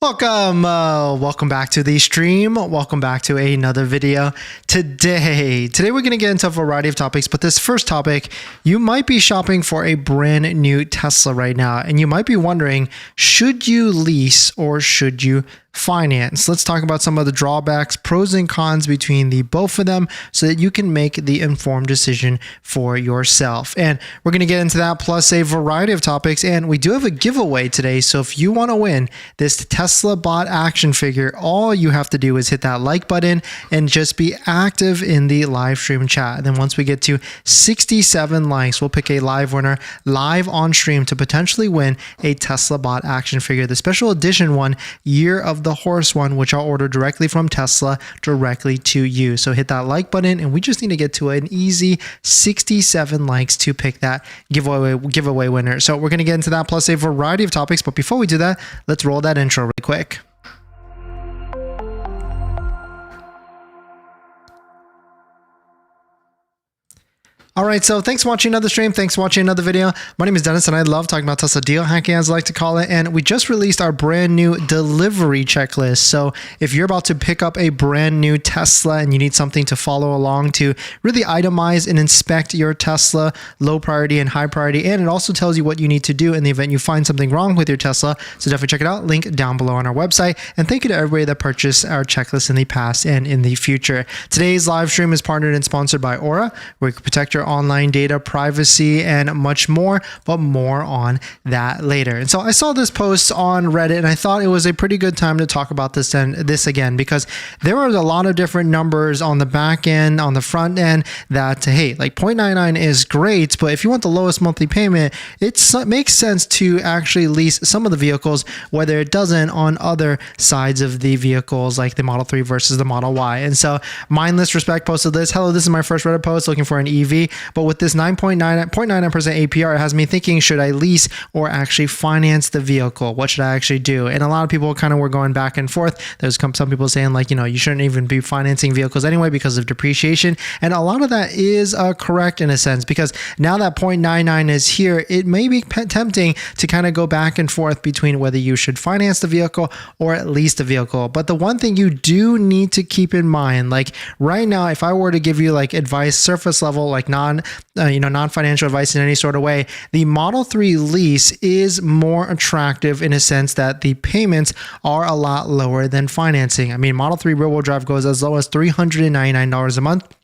Welcome back to the stream. Welcome back to another video. Today we're going to get into a variety of topics, but this first topic, you might be shopping for a brand new Tesla right now, and you might be wondering, should you lease or should you finance? Let's talk about some of the drawbacks, pros and cons between the both of them so that you can make the informed decision for yourself. And we're going to get into that plus a variety of topics, and we do have a giveaway today. So if you want to win this Tesla bot action figure, all you have to do is hit that like button and just be active in the live stream chat. And then once we get to 67 likes, we'll pick a live winner live on stream to potentially win a Tesla bot action figure, the special edition one, Year of the Horse one, which I'll order directly from Tesla directly to you. So hit that like button, and we just need to get to an easy 67 likes to pick that giveaway winner. So we're going to get into that plus a variety of topics, but before we do that, let's roll that intro really quick. All right, so thanks for watching another stream. Thanks for watching another video. My name is Dennis, and I love talking about Tesla deal hacking, as I like to call it. And we just released our brand new delivery checklist. So if you're about to pick up a brand new Tesla and you need something to follow along to really itemize and inspect your Tesla, low priority and high priority, and it also tells you what you need to do in the event you find something wrong with your Tesla. So definitely check it out. Link down below on our website. And thank you to everybody that purchased our checklist in the past and in the future. Today's live stream is partnered and sponsored by Aura, where you can protect your online data, privacy, and much more, but more on that later. And so I saw this post on Reddit, and I thought it was a pretty good time to talk about this again, because there are a lot of different numbers on the back end, on the front end, that, hey, like 0.99 is great, but if you want the lowest monthly payment, it makes sense to actually lease some of the vehicles, whether it doesn't on other sides of the vehicles, like the Model 3 versus the Model Y. And so Mindless Respect posted this. Hello, this is my first Reddit post looking for an EV, but with this 9.99% APR, it has me thinking, should I lease or actually finance the vehicle? What should I actually do? And a lot of people kind of were going back and forth. There's some people saying, like, you shouldn't even be financing vehicles anyway because of depreciation. And a lot of that is correct in a sense, because now that 0.99 is here, it may be tempting to kind of go back and forth between whether you should finance the vehicle or lease the vehicle. But the one thing you do need to keep in mind, like right now, if I were to give you like advice, surface level, like non-financial advice in any sort of way, the Model 3 lease is more attractive in a sense that the payments are a lot lower than financing. I mean, Model 3 rear-wheel drive goes as low as $399 a month.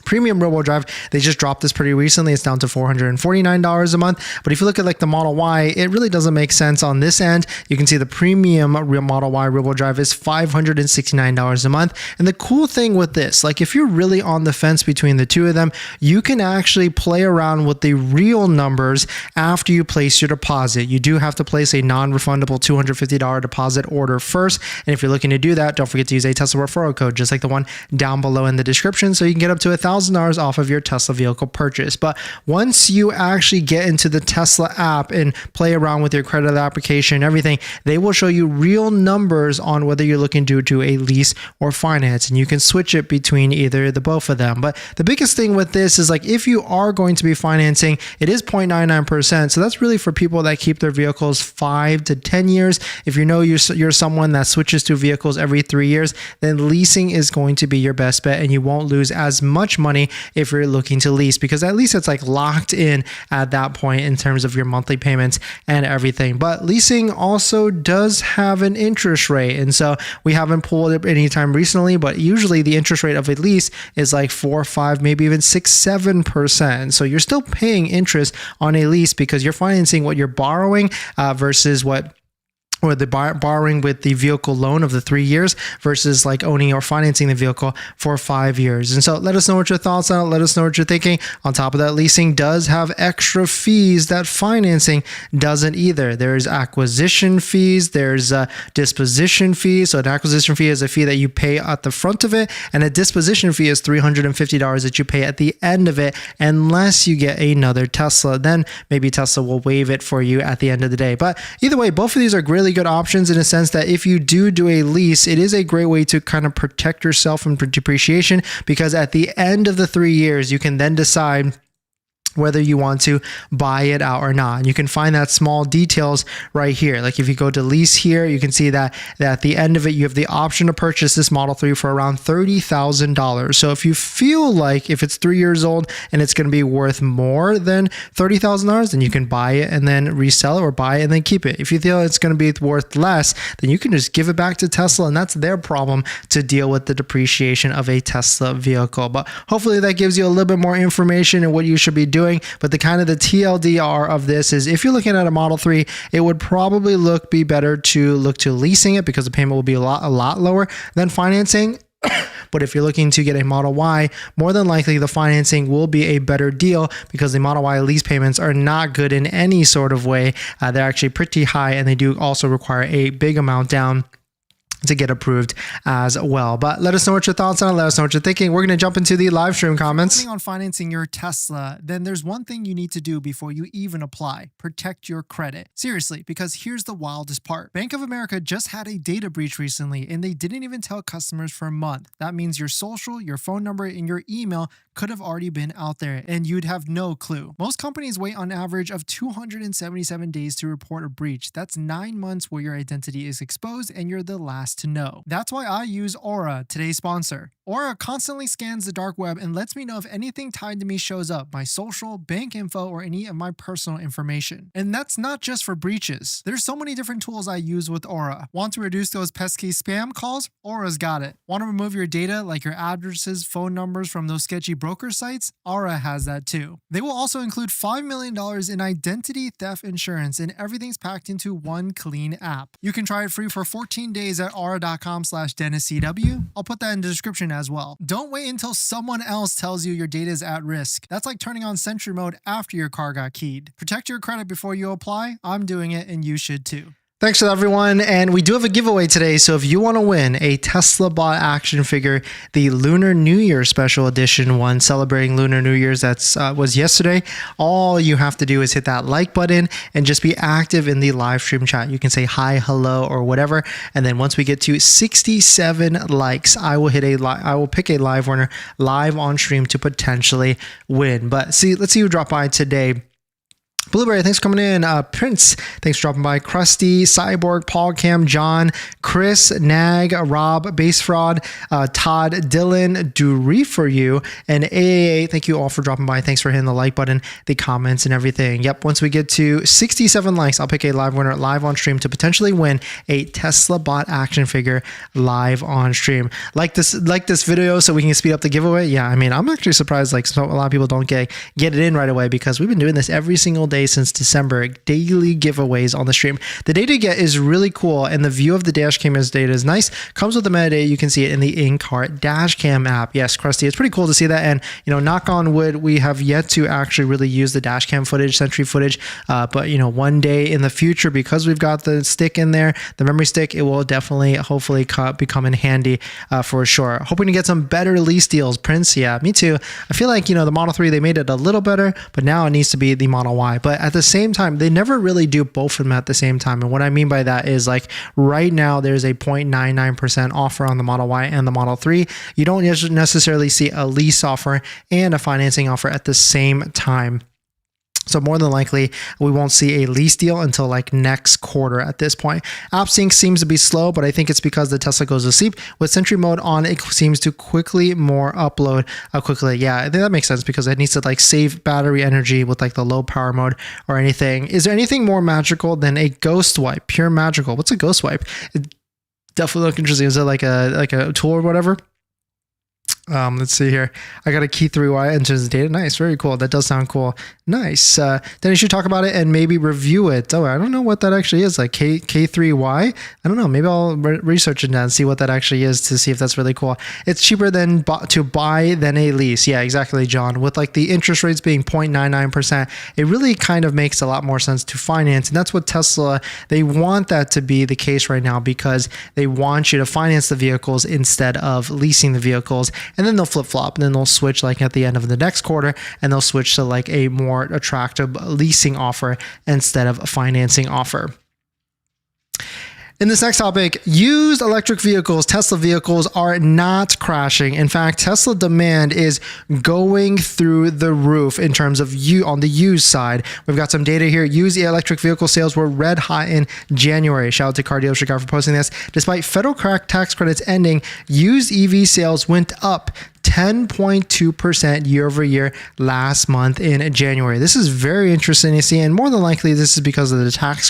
Premium rear-wheel drive, they just dropped this pretty recently. It's down to $449 a month. But if you look at like the Model Y, it really doesn't make sense on this end. You can see the premium Model Y rear-wheel drive is $569 a month. And the cool thing with this, like if you're really on the fence between the two of them, you can actually play around with the real numbers after you place your deposit. You do have to place a non-refundable $250 deposit order first. And if you're looking to do that, don't forget to use a Tesla referral code, just like the one down below in the description, so you can get up to $1,000 off of your Tesla vehicle purchase. But once you actually get into the Tesla app and play around with your credit application and everything, they will show you real numbers on whether you're looking to do a lease or finance, and you can switch it between either the both of them. But the biggest thing with this is, like, if you are going to be financing, it is 0.99%. So that's really for people that keep their vehicles 5 to 10 years. If you're someone that switches to vehicles every 3 years, then leasing is going to be your best bet, and you won't lose as much money if you're looking to lease, because at least it's like locked in at that point in terms of your monthly payments and everything. But leasing also does have an interest rate, and so we haven't pulled it anytime recently, but usually the interest rate of a lease is like 4, 5, maybe even 6, 7%. So you're still paying interest on a lease because you're financing what you're borrowing versus or the borrowing with the vehicle loan of the 3 years versus like owning or financing the vehicle for 5 years. And so let us know what your thoughts are. Let us know what you're thinking. On top of that, leasing does have extra fees that financing doesn't either. There's acquisition fees, there's disposition fees. So an acquisition fee is a fee that you pay at the front of it, and a disposition fee is $350 that you pay at the end of it, unless you get another Tesla. Then maybe Tesla will waive it for you at the end of the day. But either way, both of these are really good options in a sense that if you do a lease, it is a great way to kind of protect yourself from depreciation, because at the end of the 3 years, you can then decide whether you want to buy it out or not. And you can find that small details right here. Like if you go to lease here, you can see that at the end of it, you have the option to purchase this Model 3 for around $30,000. So if you feel like if it's 3 years old and it's going to be worth more than $30,000, then you can buy it and then resell it, or buy it and then keep it. If you feel it's going to be worth less, then you can just give it back to Tesla, and that's their problem to deal with the depreciation of a Tesla vehicle. But hopefully that gives you a little bit more information and what you should be doing. But the kind of the TLDR of this is, if you're looking at a Model 3, it would probably be better to look to leasing it, because the payment will be a lot lower than financing. But if you're looking to get a Model Y, more than likely the financing will be a better deal, because the Model Y lease payments are not good in any sort of way. They're actually pretty high, and they do also require a big amount down to get approved as well. But let us know what your thoughts are. Let us know what you're thinking. We're going to jump into the live stream comments. On financing your Tesla, then there's one thing you need to do before you even apply: protect your credit. Seriously, because here's the wildest part. Bank of America just had a data breach recently, and they didn't even tell customers for a month. That means your social, your phone number, and your email could have already been out there, and you'd have no clue. Most companies wait on average of 277 days to report a breach. That's 9 months where your identity is exposed and you're the last to know. That's why I use Aura, today's sponsor. Aura constantly scans the dark web and lets me know if anything tied to me shows up: my social, bank info, or any of my personal information. And that's not just for breaches. There's so many different tools I use with Aura. Want to reduce those pesky spam calls? Aura's got it. Want to remove your data, like your addresses, phone numbers, from those sketchy broker sites? Aura has that too. They will also include $5 million in identity theft insurance, and everything's packed into one clean app. You can try it free for 14 days at aura.com/DennisCW. I'll put that in the description as well. Don't wait until someone else tells you your data is at risk. That's like turning on Sentry mode after your car got keyed. Protect your credit before you apply. I'm doing it, and you should too. Thanks to everyone, and we do have a giveaway today. So if you want to win a Tesla bot action figure, the Lunar New Year special edition one, celebrating Lunar New Year's, was yesterday, all you have to do is hit that like button and just be active in the live stream chat. You can say hi, hello, or whatever, and then once we get to 67 likes, I will pick a live winner live on stream to potentially win. But let's see who dropped by today. Blueberry, thanks for coming in. Prince, thanks for dropping by. Krusty, Cyborg, Paul, Cam, John, Chris, Nag, Rob, Base Fraud, Todd, Dylan, Do for you, and AAA. Thank you all for dropping by. Thanks for hitting the like button, the comments, and everything. Yep, once we get to 67 likes, I'll pick a live winner live on stream to potentially win a Tesla bot action figure live on stream. Like this video so we can speed up the giveaway. Yeah, I mean, I'm actually surprised a lot of people don't get it in right away, because we've been doing this every single day since December, daily giveaways on the stream. The data you get is really cool, and the view of the dash camera's data is nice. Comes with the metadata. You can see it in the in-car dash cam app. Yes, Krusty, it's pretty cool to see that. And knock on wood, we have yet to actually really use the dash cam footage, Sentry footage. But one day in the future, because we've got the stick in there, the memory stick, it will definitely, hopefully, become in handy for sure. Hoping to get some better lease deals, Prince. Yeah, me too. I feel like the Model 3, they made it a little better, but now it needs to be the Model Y. But at the same time, they never really do both of them at the same time. And what I mean by that is, right now, there's a 0.99% offer on the Model Y and the Model 3. You don't necessarily see a lease offer and a financing offer at the same time. So more than likely, we won't see a lease deal until next quarter at this point. App sync seems to be slow, but I think it's because the Tesla goes to sleep. With Sentry mode on, it seems to quickly upload quickly. Yeah, I think that makes sense, because it needs to save battery energy with the low power mode or anything. Is there anything more magical than a ghost wipe? Pure magical. What's a ghost wipe? It definitely look interesting. Is it like a tool or whatever? Let's see here. I got a key 3Y enters the data. Nice. Very cool. That does sound cool. Nice. Then you should talk about it and maybe review it. Oh, I don't know what that actually is. K3Y. I don't know. Maybe I'll research it now and see what that actually is to see if that's really cool. It's cheaper to buy than a lease. Yeah, exactly, John. With the interest rates being 0.99%, it really kind of makes a lot more sense to finance. And that's what Tesla, they want that to be the case right now, because they want you to finance the vehicles instead of leasing the vehicles. And then they'll flip-flop, and then they'll switch at the end of the next quarter, and they'll switch to a more attractive leasing offer instead of a financing offer. In this next topic, used electric vehicles, Tesla vehicles are not crashing. In fact, Tesla demand is going through the roof in terms of on the used side. We've got some data here. Used electric vehicle sales were red hot in January. Shout out to Car Dealership Guy for posting this. Despite federal tax credits ending, used EV sales went up 10.2% year over year last month in January. This is very interesting to see, and more than likely this is because of the tax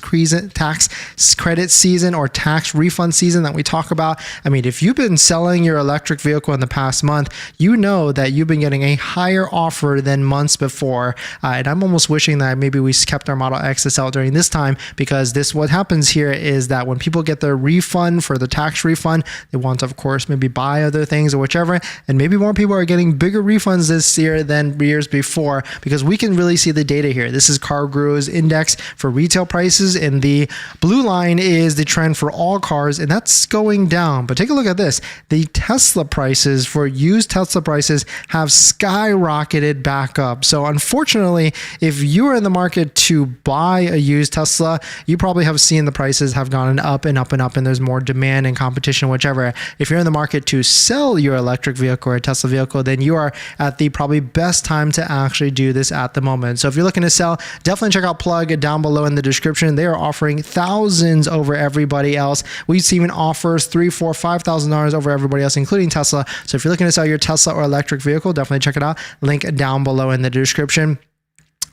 credit season or tax refund season that we talk about. I mean, if you've been selling your electric vehicle in the past month, you know that you've been getting a higher offer than months before, and I'm almost wishing that maybe we kept our Model X out during this time, because what happens here is that when people get their refund for the tax refund, they want to, of course, maybe buy other things or whichever, and maybe more people are getting bigger refunds this year than years before, because we can really see the data here. This is CarGurus index for retail prices, and the blue line is the trend for all cars, and that's going down. But take a look at this. The Tesla prices, for used Tesla prices, have skyrocketed back up. So unfortunately, if you are in the market to buy a used Tesla, you probably have seen the prices have gone up and up and up, and there's more demand and competition, whichever. If you're in the market to sell your electric vehicle or a Tesla vehicle, then you are at the probably best time to actually do this at the moment. So if you're looking to sell, definitely check out Plug down below in the description. They are offering thousands over everybody else. We've seen offers $3,000, $4,000, $5,000 over everybody else, including Tesla. So if you're looking to sell your Tesla or electric vehicle, definitely check it out. Link down below in the description.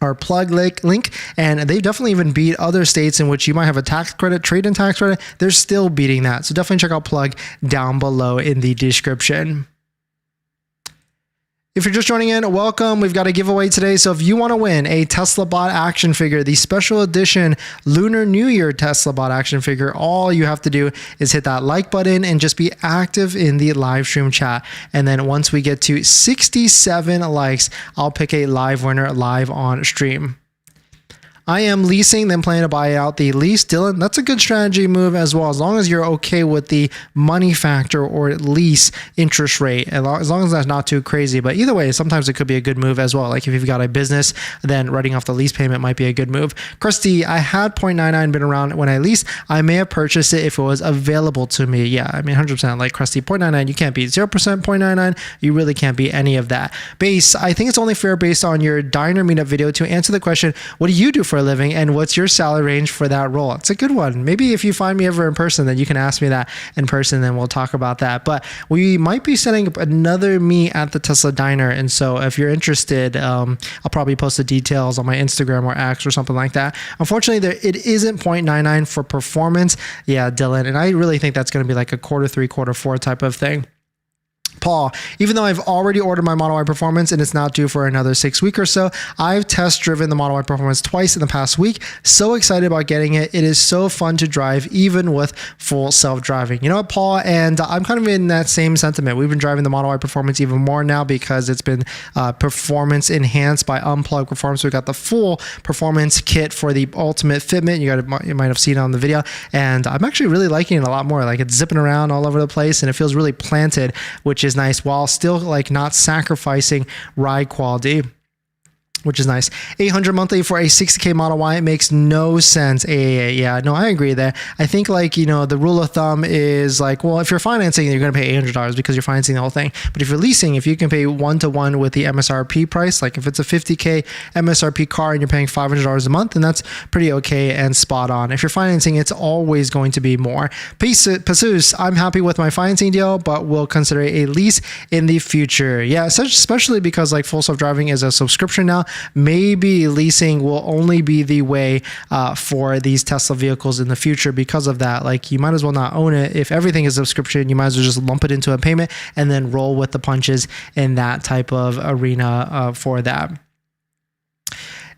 Our Plug link, and they definitely even beat other states in which you might have a tax credit, trade-in tax credit. They're still beating that. So definitely check out Plug down below in the description. If you're just joining in, welcome. We've got a giveaway today. So if you want to win a Tesla bot action figure, the special edition Lunar New Year Tesla bot action figure, all you have to do is hit that like button and just be active in the live stream chat. And then once we get to 67 likes, I'll pick a live winner live on stream. I am leasing, then planning to buy out the lease. Dylan, that's a good strategy move as well, as long as you're okay with the money factor or lease interest rate, as long as that's not too crazy. But either way, sometimes it could be a good move as well. Like if you've got a business, then writing off the lease payment might be a good move. Krusty, I had 0.99 been around when I leased. I may have purchased it if it was available to me. Yeah, I mean 100%. Like Krusty, 0.99, you can't beat 0%, 0.99. You really can't beat any of that. Base, I think it's only fair based on your diner meetup video to answer the question, what do you do for a living and what's your salary range for that role? It's a good one. Maybe if you find me ever in person, then you can ask me that in person, then we'll talk about that. But we might be setting up another meet at the Tesla Diner, and so if you're interested, I'll probably post the details on my Instagram or X or something like that. Unfortunately, it isn't 0.99 for performance. Yeah, Dylan, and I really think that's going to be like a quarter 3, quarter 4 type of thing. Paul, even though I've already ordered my Model Y Performance and it's not due for another 6 weeks or so, I've test driven the Model Y Performance twice in the past week. So excited about getting it. It is so fun to drive, even with full self-driving. You know what, Paul? And I'm kind of in that same sentiment. We've been driving the Model Y Performance even more now because it's been performance enhanced by Unplugged Performance. We've got the full performance kit for the ultimate fitment. You might have seen it on the video. And I'm actually really liking it a lot more. Like it's zipping around all over the place and it feels really planted, which is nice, while still like not sacrificing ride quality, which is nice. $800 monthly for a 60K Model Y. It makes no sense. Yeah, no, I agree there. I think like, you know, the rule of thumb is like, well, if you're financing, you're going to pay $800 because you're financing the whole thing. But if you're leasing, if you can pay 1-to-1 with the MSRP price, like if it's a 50K MSRP car and you're paying $500 a month, then that's pretty okay and spot on. If you're financing, it's always going to be more. Pasus, I'm happy with my financing deal, but we'll consider a lease in the future. Yeah, especially because like full self-driving is a subscription now. Maybe leasing will only be the way for these Tesla vehicles in the future because of that. Like you might as well not own it. If everything is a subscription, you might as well just lump it into a payment and then roll with the punches in that type of arena for that.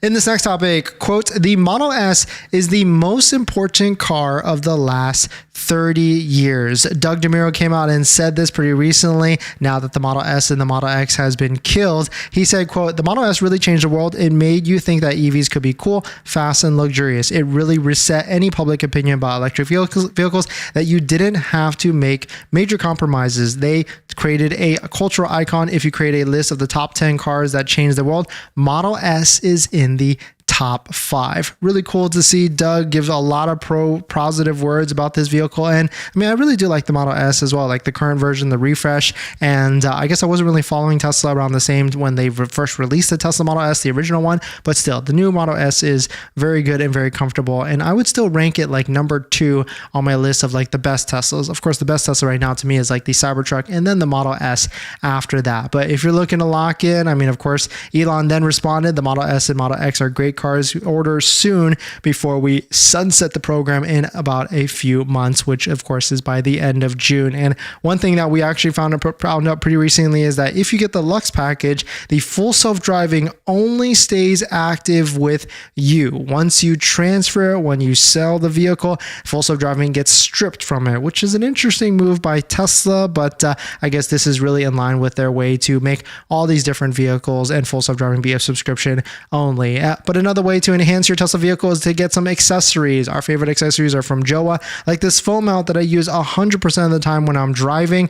In this next topic, quote, the Model S is the most important car of the last 30 years. Doug DeMuro came out and said this pretty recently, now that the Model S and the Model X has been killed. He said, quote, the Model S really changed the world. It made you think that EVs could be cool, fast, and luxurious. It really reset any public opinion about electric vehicles that you didn't have to make major compromises. They created a cultural icon. If you create a list of the top 10 cars that changed the world, Model S is in the top 5. Really cool to see. Doug gives a lot of positive words about this vehicle, and I mean, I really do like the Model S as well, like the current version, the refresh. And I guess I wasn't really following Tesla around the same when they first released the Tesla Model S, the original one, but still, the new Model S is very good and very comfortable, and I would still rank it like number 2 on my list of like the best Teslas. Of course, the best Tesla right now to me is like the Cybertruck and then the Model S after that. But if you're looking to lock in, I mean, of course, Elon then responded, the Model S and Model X are great cars. Order soon before we sunset the program in about a few months, which of course is by the end of June. And one thing that we actually found out pretty recently is that if you get the Lux package, the full self-driving only stays active with you. Once you transfer it, when you sell the vehicle, full self-driving gets stripped from it, which is an interesting move by Tesla, but I guess this is really in line with their way to make all these different vehicles and full self-driving be a subscription only. But another way to enhance your Tesla vehicle is to get some accessories. Our favorite accessories are from Joa, like this phone mount that I use 100% of the time when I'm driving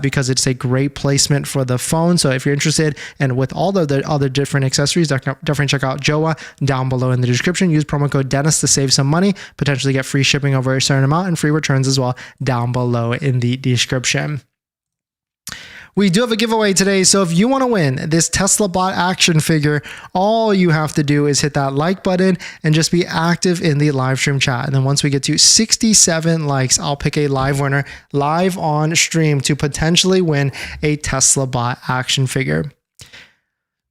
because it's a great placement for the phone. So if you're interested and with all the other different accessories, definitely check out Joa down below in the description. Use promo code Dennis to save some money, potentially get free shipping over a certain amount and free returns as well down below in the description. We do have a giveaway today, so if you want to win this Tesla bot action figure, all you have to do is hit that like button and just be active in the live stream chat. And then once we get to 67 likes, I'll pick a live winner live on stream to potentially win a Tesla bot action figure.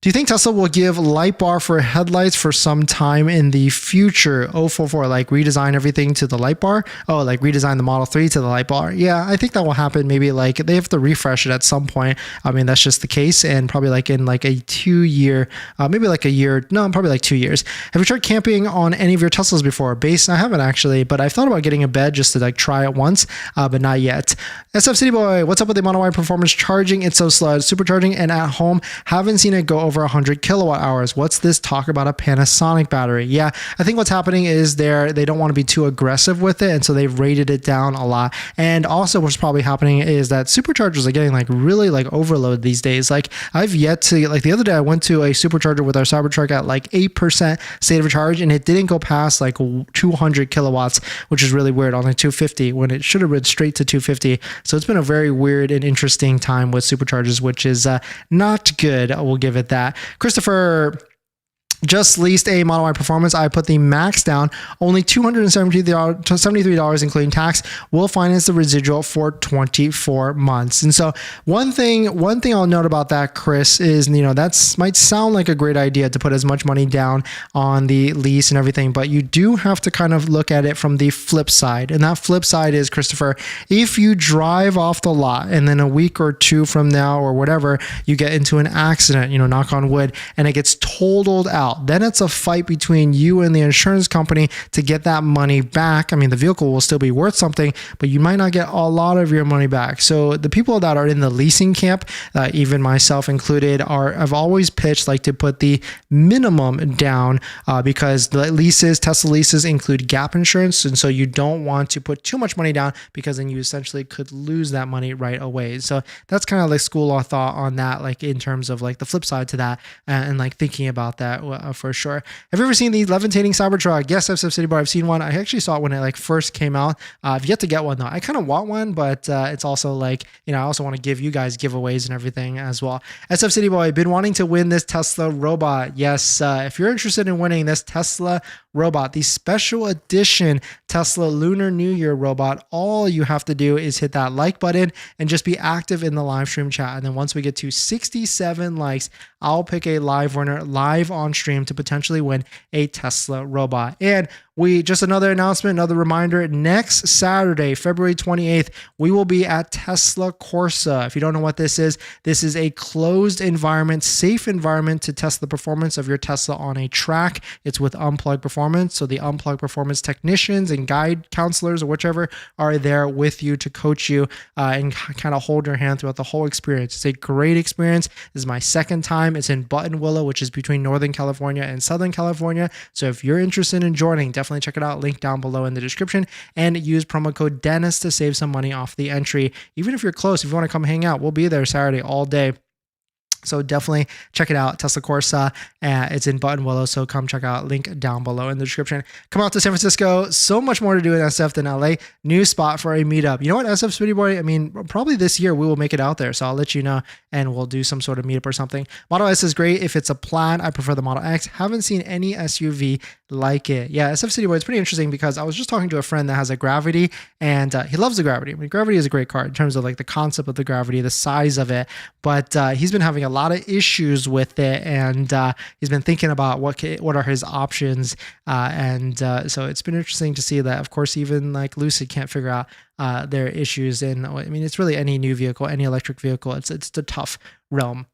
Do you think Tesla will give light bar for headlights for some time in the future? 044, like redesign everything to the light bar? Oh, like redesign the Model 3 to the light bar? Yeah, I think that will happen. Maybe like they have to refresh it at some point. I mean, that's just the case. And probably like in like a 2-year, maybe like a year, no, probably like 2 years. Have you tried camping on any of your Teslas before? Base, I haven't actually, but I've thought about getting a bed just to like try it once, but not yet. SF City Boy, what's up with the Model Y performance charging? It's so slow. Supercharging and at home, haven't seen it go over 100 kilowatt hours. What's this talk about a Panasonic battery? Yeah, I think what's happening is they don't want to be too aggressive with it, and so they've rated it down a lot. And also what's probably happening is that superchargers are getting like really like overload these days. Like I've yet to, like the other day I went to a supercharger with our Cybertruck at like 8% state of charge, and it didn't go past like 200 kilowatts, which is really weird, on like 250 when it should have been straight to 250. So it's been a very weird and interesting time with superchargers, which is not good. We'll give it that. Christopher just leased a Model Y Performance. I put the max down, only $273 including tax. We'll finance the residual for 24 months. And so one thing I'll note about that, Chris, is, you know, that's might sound like a great idea to put as much money down on the lease and everything, but you do have to kind of look at it from the flip side. And that flip side is, Christopher, if you drive off the lot and then a week or two from now or whatever, you get into an accident, you know, knock on wood, and it gets totaled out, then it's a fight between you and the insurance company to get that money back. I mean, the vehicle will still be worth something, but you might not get a lot of your money back. So the people that are in the leasing camp, even myself included, I've always pitched like to put the minimum down because the leases, Tesla leases, include gap insurance. And so you don't want to put too much money down because then you essentially could lose that money right away. So that's kind of like school of thought on that, like in terms of like the flip side to that and like thinking about that for sure. Have you ever seen the levitating Cybertruck? Yes, I've City Bar. I've seen one. I actually saw it when it like first came out. I've yet to get one though. I kind of want one, but it's also like, you know, I also want to give you guys giveaways and everything as well. SF City Boy, been wanting to win this Tesla robot. Yes, if you're interested in winning this Tesla robot, the special edition Tesla Lunar New Year robot, all you have to do is hit that like button and just be active in the live stream chat. And then once we get to 67 likes, I'll pick a live winner live on stream to potentially win a Tesla robot. And just another announcement, another reminder, next Saturday, February 28th, we will be at Tesla Corsa. If you don't know what this is a closed environment, safe environment to test the performance of your Tesla on a track. It's with Unplugged Performance. So the Unplugged Performance technicians and guide counselors or whichever are there with you to coach you and kind of hold your hand throughout the whole experience. It's a great experience. This is my second time. It's in Buttonwillow, which is between Northern California and Southern California. So if you're interested in joining, definitely check it out. Link down below in the description, and use promo code Dennis to save some money off the entry. Even if you're close, if you want to come hang out, we'll be there Saturday all day. So definitely check it out, Tesla Corsa. It's in Button Willow, so come check out, link down below in the description. Come out to San Francisco. So much more to do in SF than LA. New spot for a meetup. You know what, SF Speedy Boy? I mean, probably this year we will make it out there. So I'll let you know and we'll do some sort of meetup or something. Model S is great if it's a Plaid. I prefer the Model X. Haven't seen any SUV like it. Yeah, SF City Boy, it's pretty interesting because I was just talking to a friend that has a Gravity and he loves the Gravity. I mean, Gravity is a great car in terms of like the concept of the Gravity, the size of it, but he's been having a lot of issues with it and he's been thinking about what are his options so it's been interesting to see that, of course, even like Lucid can't figure out their issues. And I mean, it's really any new vehicle, any electric vehicle, it's the tough realm.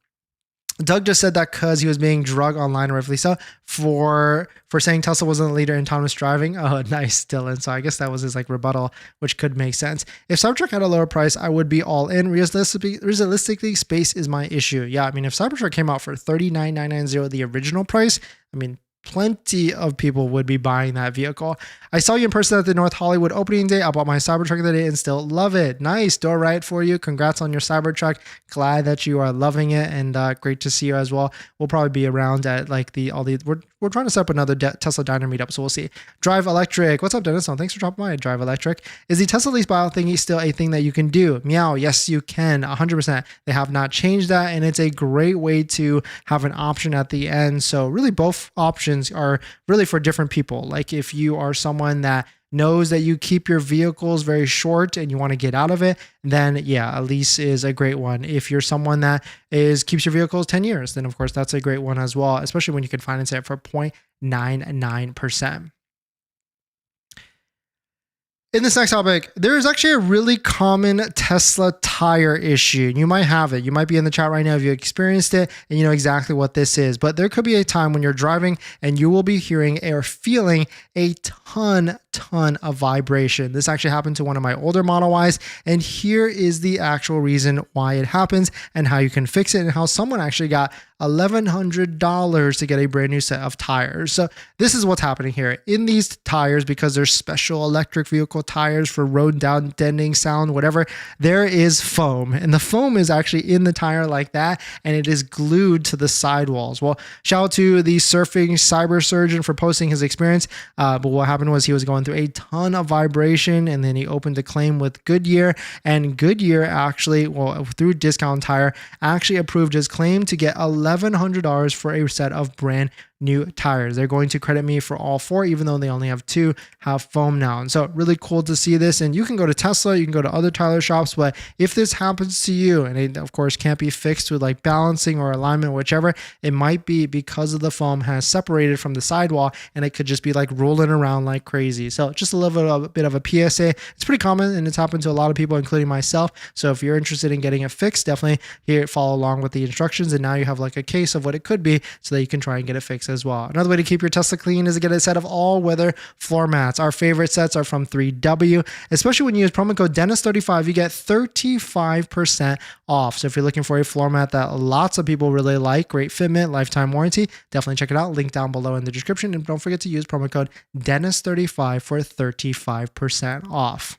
Doug just said that because he was being drugged online, rightfully so, for saying Tesla wasn't the leader in autonomous driving. Oh, nice, Dylan. So I guess that was his like rebuttal, which could make sense. If Cybertruck had a lower price, I would be all in. Realistically, space is my issue. Yeah, I mean, if Cybertruck came out for $39,990, the original price, I mean, plenty of people would be buying that vehicle. I saw you in person at the North Hollywood opening day. I bought my Cybertruck that day and still love it. Nice, door right for you. Congrats on your Cybertruck. Glad that you are loving it and great to see you as well. We'll probably be around at like we're trying to set up another Tesla Diner meetup, so we'll see. Drive Electric. What's up, Dennis? Thanks for dropping by. Drive Electric. Is the Tesla lease buyout thingy still a thing that you can do? Meow. Yes, you can. 100%. They have not changed that, and it's a great way to have an option at the end. So really, both options are really for different people. Like if you are someone that knows that you keep your vehicles very short and you want to get out of it, then yeah, a lease is a great one. If you're someone that keeps your vehicles 10 years, then of course that's a great one as well, especially when you can finance it for 0.99%. In this next topic, there is actually a really common Tesla tire issue. You might have it. You might be in the chat right now if you experienced it and you know exactly what this is. But there could be a time when you're driving and you will be hearing or feeling a ton of vibration. This actually happened to one of my older Model Ys, and here is the actual reason why it happens and how you can fix it and how someone actually got $1,100 to get a brand new set of tires. So this is what's happening here. In these tires, because they're special electric vehicle tires for road down denting sound, whatever, there is foam, and the foam is actually in the tire like that, and it is glued to the sidewalls. Well, shout out to the surfing cyber surgeon for posting his experience, but what happened was he was going through a ton of vibration, and then he opened a claim with Goodyear, and Goodyear actually, well, through Discount Tire, actually approved his claim to get $1,100 for a set of brand new tires. They're going to credit me for all four, even though they only have two have foam now. And so really cool to see this. And you can go to Tesla, you can go to other tire shops, but if this happens to you, and it of course can't be fixed with like balancing or alignment, whichever, it might be because of the foam has separated from the sidewall and it could just be like rolling around like crazy. So just a little bit of a PSA. It's pretty common and it's happened to a lot of people, including myself. So if you're interested in getting it fixed, definitely here, follow along with the instructions. And now you have like a case of what it could be so that you can try and get it fixed as well. Another way to keep your Tesla clean is to get a set of all-weather floor mats. Our favorite sets are from 3W, especially when you use promo code Dennis35, you get 35% off. So if you're looking for a floor mat that lots of people really like, great fitment, lifetime warranty, definitely check it out. Link down below in the description. And don't forget to use promo code Dennis35 for 35% off.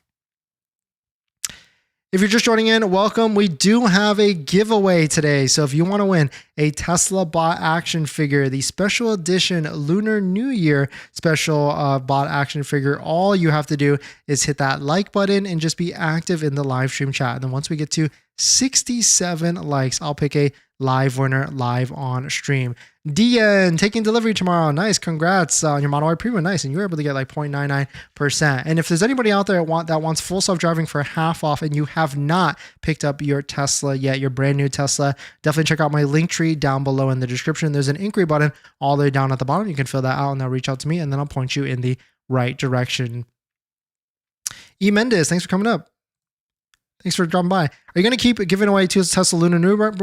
If you're just joining in, welcome. We do have a giveaway today. So if you want to win a Tesla bot action figure, the special edition Lunar New Year special bot action figure, all you have to do is hit that like button and just be active in the live stream chat. And then once we get to 67 likes, I'll pick a live winner live on stream. Dian, taking delivery tomorrow. Nice. Congrats on your Model Y Premium. Nice. And you were able to get like 0.99%. And if there's anybody out there that wants full self-driving for half off and you have not picked up your Tesla yet, your brand new Tesla, definitely check out my link tree down below in the description. There's an inquiry button all the way down at the bottom. You can fill that out and they'll reach out to me and then I'll point you in the right direction. E. Mendes, thanks for coming up. Thanks for dropping by. Are you going to keep giving away Tesla Lunar New Year? Are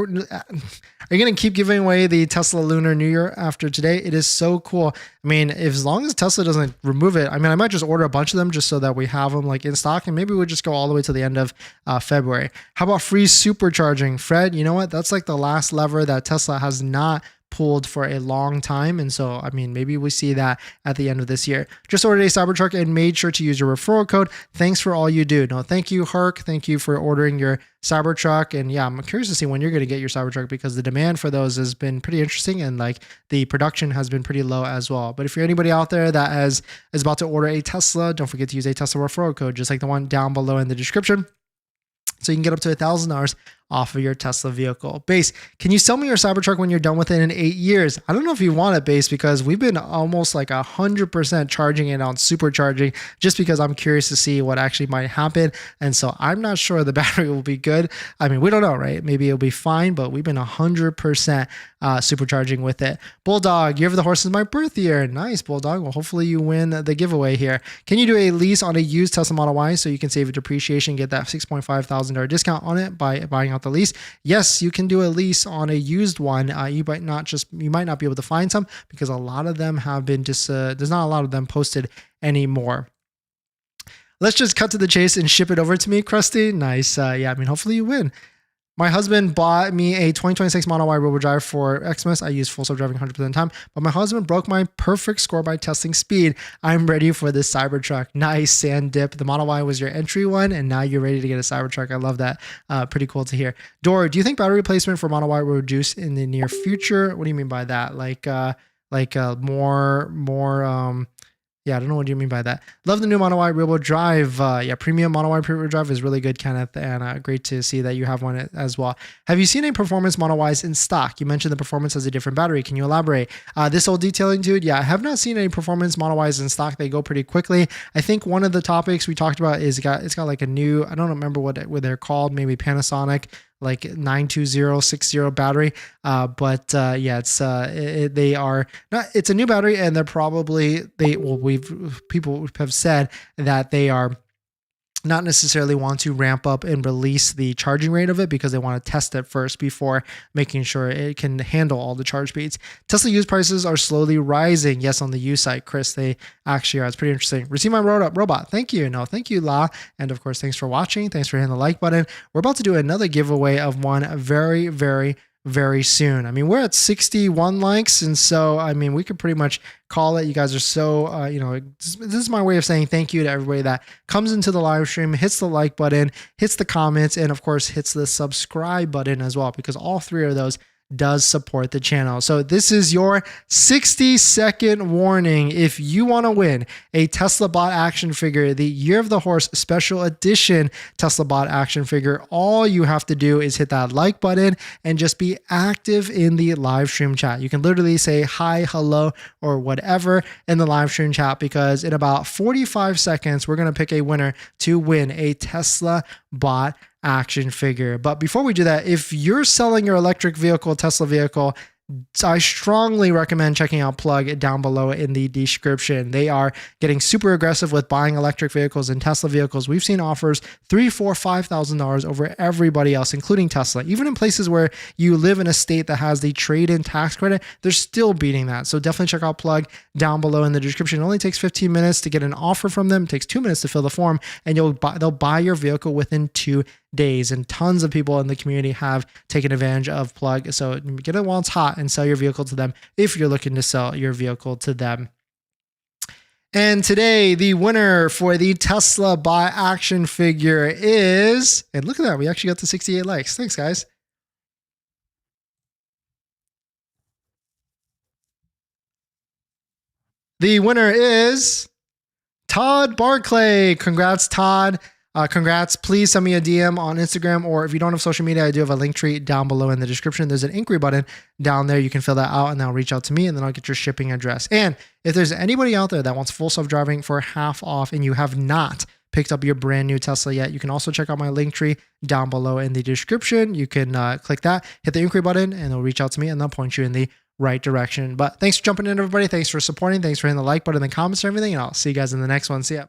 you going to keep giving away the Tesla Lunar New Year after today? It is so cool. I mean, as long as Tesla doesn't remove it, I mean, I might just order a bunch of them just so that we have them like in stock, and maybe we'll just go all the way to the end of February. How about free supercharging? Fred, you know what? That's like the last lever that Tesla has not pulled for a long time. And so, I mean, maybe we see that at the end of this year. Just ordered a Cybertruck and made sure to use your referral code. Thanks for all you do. No, thank you, Herc. Thank you for ordering your Cybertruck. And yeah, I'm curious to see when you're going to get your Cybertruck, because the demand for those has been pretty interesting, and like the production has been pretty low as well. But if you're anybody out there that is about to order a Tesla, don't forget to use a Tesla referral code, just like the one down below in the description. So you can get up to $1,000 off of your Tesla vehicle. Base, can you sell me your Cybertruck when you're done with it in 8 years? I don't know if you want it, Base, because we've been almost like 100% charging it on supercharging, just because I'm curious to see what actually might happen. And so I'm not sure the battery will be good. I mean, we don't know, right? Maybe it'll be fine, but we've been 100% supercharging with it. Bulldog, year of the horse is my birth year. Nice, Bulldog. Well, hopefully you win the giveaway here. Can you do a lease on a used Tesla Model Y so you can save a depreciation, get that $6.5 thousand discount on it by buying out the lease? Yes, you can do a lease on a used one. You might not be able to find some, because a lot of them have been there's not a lot of them posted anymore. Let's just cut to the chase and ship it over to me, Krusty. Nice. Yeah, I mean, hopefully you win. My husband bought me a 2026 Model Y Robo Drive for Xmas. I use full self-driving 100% of the time, but my husband broke my perfect score by testing speed. I'm ready for this Cybertruck. Nice, Sand Dip. The Model Y was your entry one, and now you're ready to get a Cybertruck. I love that. Pretty cool to hear. Dor, do you think battery replacement for Model Y will reduce in the near future? What do you mean by that? Yeah, I don't know what you mean by that. Love the new Model Y Robo Drive. Yeah, premium Model Y Robo Drive is really good, Kenneth, and great to see that you have one as well. Have you seen any performance Model Ys in stock? You mentioned the performance has a different battery. Can you elaborate? This whole detailing, dude. Yeah, I have not seen any performance Model Ys in stock. They go pretty quickly. I think one of the topics we talked about is it's got like a new, I don't remember what they're called, maybe Panasonic, like 92060 battery. Yeah, they are not, it's a new battery, and people have said that they are not necessarily want to ramp up and release the charging rate of it, because they want to test it first before making sure it can handle all the charge speeds. Tesla used prices are slowly rising. Yes, on the used site, Chris, they actually are. It's pretty interesting. Receive my robot. Thank you. No, thank you, La. And of course, thanks for watching. Thanks for hitting the like button. We're about to do another giveaway of one very, very, very soon. I mean, we're at 61 likes, and so I mean, we could pretty much call it. You guys are so this is my way of saying thank you to everybody that comes into the live stream, hits the like button, hits the comments, and of course hits the subscribe button as well, because all three of those does support the channel. So this is your 60-second warning. If you want to win a Tesla bot action figure, the Year of the Horse special edition Tesla bot action figure, all you have to do is hit that like button and just be active in the live stream chat. You can literally say hi, hello, or whatever in the live stream chat, because in about 45 seconds, we're going to pick a winner to win a Tesla bot action figure. But before we do that, if you're selling your electric vehicle, Tesla vehicle, I strongly recommend checking out Plug down below in the description. They are getting super aggressive with buying electric vehicles and Tesla vehicles. We've seen offers $3,000, $4,000, $5,000 over everybody else, including Tesla. Even in places where you live in a state that has the trade-in tax credit, they're still beating that. So definitely check out Plug down below in the description. It only takes 15 minutes to get an offer from them. It takes 2 minutes to fill the form, and they'll buy your vehicle within 2 days. And tons of people in the community have taken advantage of Plug. So get it while it's hot and sell your vehicle to them if you're looking to sell your vehicle to them. And today, the winner for the Tesla bot action figure is, and look at that, we actually got to 68 likes. Thanks, guys. The winner is Todd Barclay. Congrats, Todd. Congrats. Please send me a DM on Instagram, or if you don't have social media, I do have a link tree down below in the description. There's an inquiry button down there. You can fill that out and they'll reach out to me, and then I'll get your shipping address. And if there's anybody out there that wants full self-driving for half off and you have not picked up your brand new Tesla yet, you can also check out my link tree down below in the description. You can click that, hit the inquiry button, and they'll reach out to me and they'll point you in the right direction. But thanks for jumping in, everybody. Thanks for supporting. Thanks for hitting the like button, the comments, and everything. And I'll see you guys in the next one. See ya.